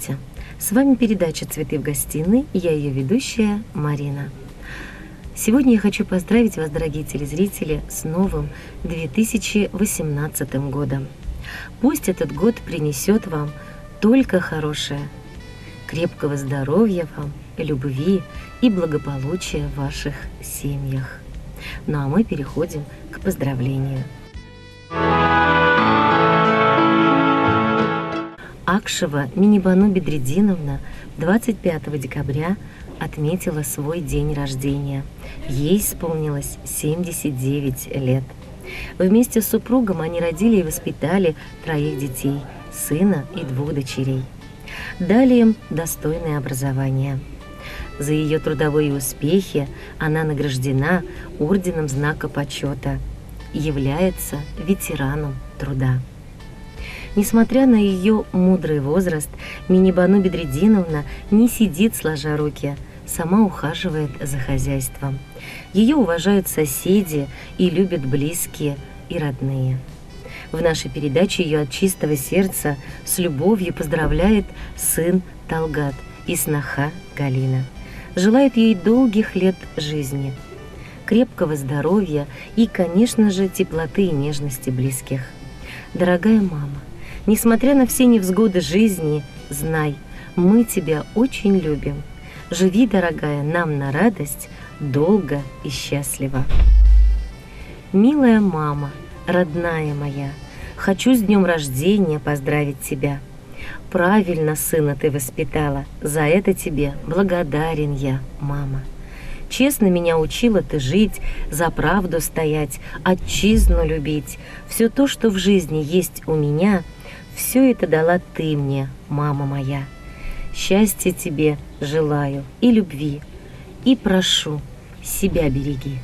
Здравствуйте! С вами передача «Цветы в гостиной», и я ее ведущая Марина. Сегодня я хочу поздравить вас, дорогие телезрители, с новым 2018 годом. Пусть этот год принесет вам только хорошее, крепкого здоровья вам, любви и благополучия в ваших семьях. Ну а мы переходим к поздравлению. Акшева Минибану Бедрединовна 25 декабря отметила свой день рождения. Ей исполнилось 79 лет. Вместе с супругом они родили и воспитали 3 детей, сына и 2 дочерей. Дали им достойное образование. За ее трудовые успехи она награждена орденом Знака почета и является ветераном труда. Несмотря на ее мудрый возраст, Минибану Бедрединовна не сидит сложа руки, сама ухаживает за хозяйством. Ее уважают соседи и любят близкие и родные. В нашей передаче ее от чистого сердца с любовью поздравляет сын Талгат и сноха Галина. Желает ей долгих лет жизни, крепкого здоровья и, конечно же, теплоты и нежности близких. Дорогая мама, несмотря на все невзгоды жизни, знай, мы тебя очень любим. Живи, дорогая, нам на радость, долго и счастливо. Милая мама, родная моя, хочу с днем рождения поздравить тебя. Правильно сына ты воспитала, за это тебе благодарен я, мама. Честно меня учила ты жить, за правду стоять, отчизну любить. Все то, что в жизни есть у меня, все это дала ты мне, мама моя. Счастья тебе желаю и любви, и прошу, себя береги.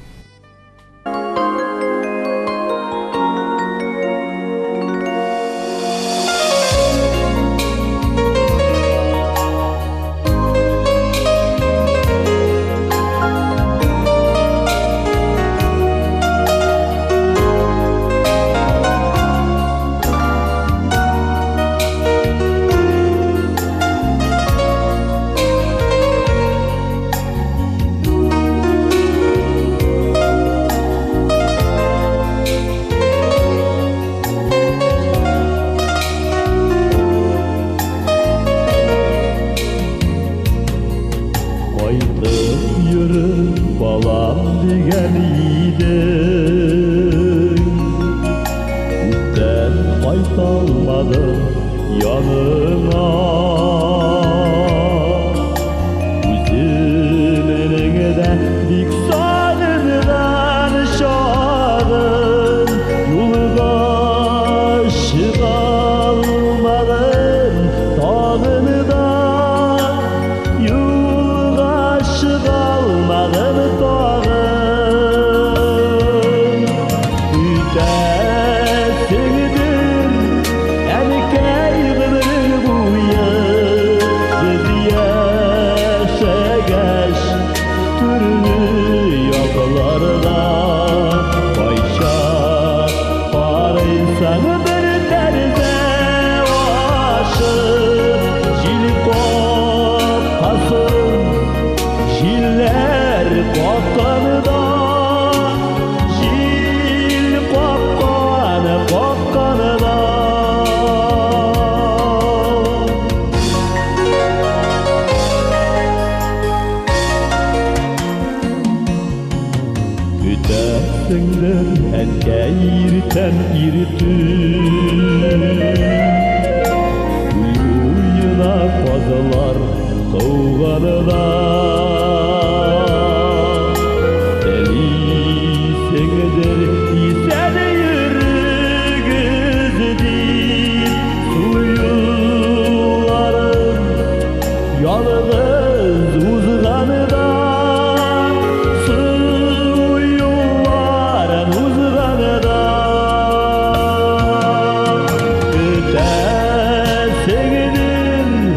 Sevdim,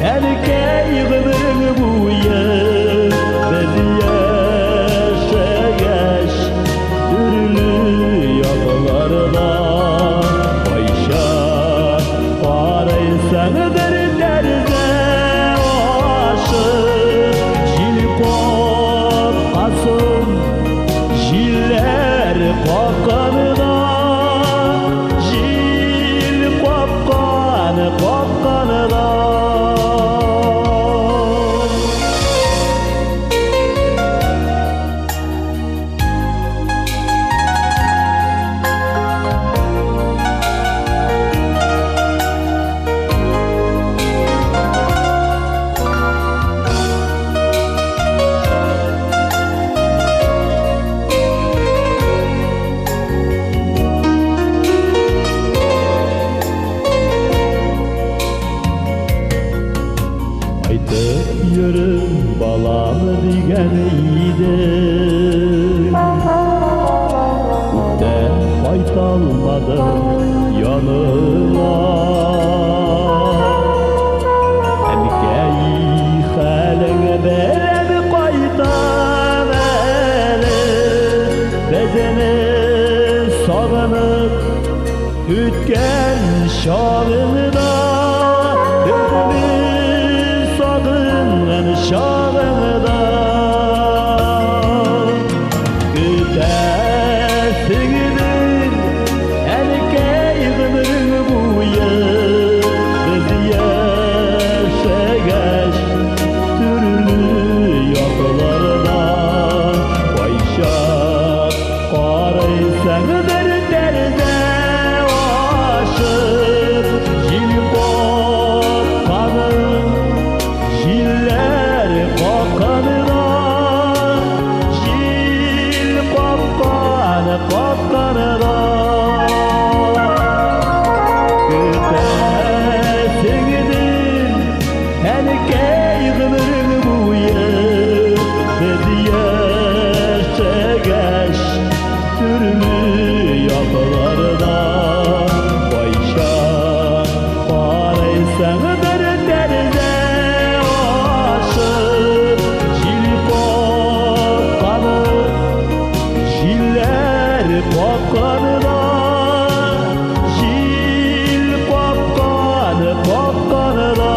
erkeği bu ya. idim, de kaytalmadım yanına. Emkeyi halenge berem kaytan eli, bezeni sağınıp ütken şağında, özümü sağıngan şağında. Gütesigidir erkek ömrün buyu, biz yaşageç türlü yollardan. Bayşap qaraysan bir derde aşıp, jil qoqqanı, jiller qoqqanıda, jil qoqqanı qoqqanıda. Gütesigidir erkek ömrün buyu, biz yaşageç türlü yollarda. Bayşap qaraysan bir derde aşıp, jil qoqqanı, jiller qoqqanıda, jil qoqqanı qoqqanıda.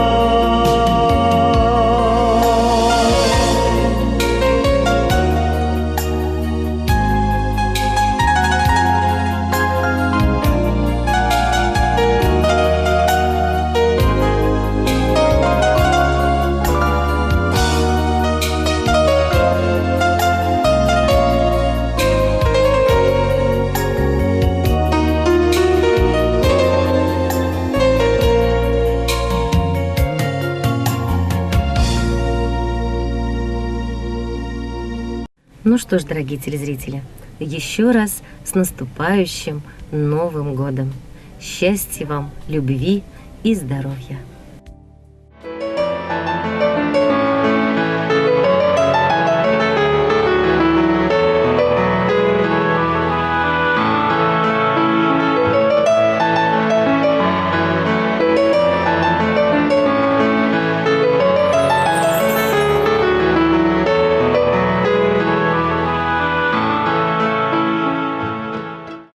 Ну что ж, дорогие телезрители, еще раз с наступающим Новым годом! Счастья вам, любви и здоровья!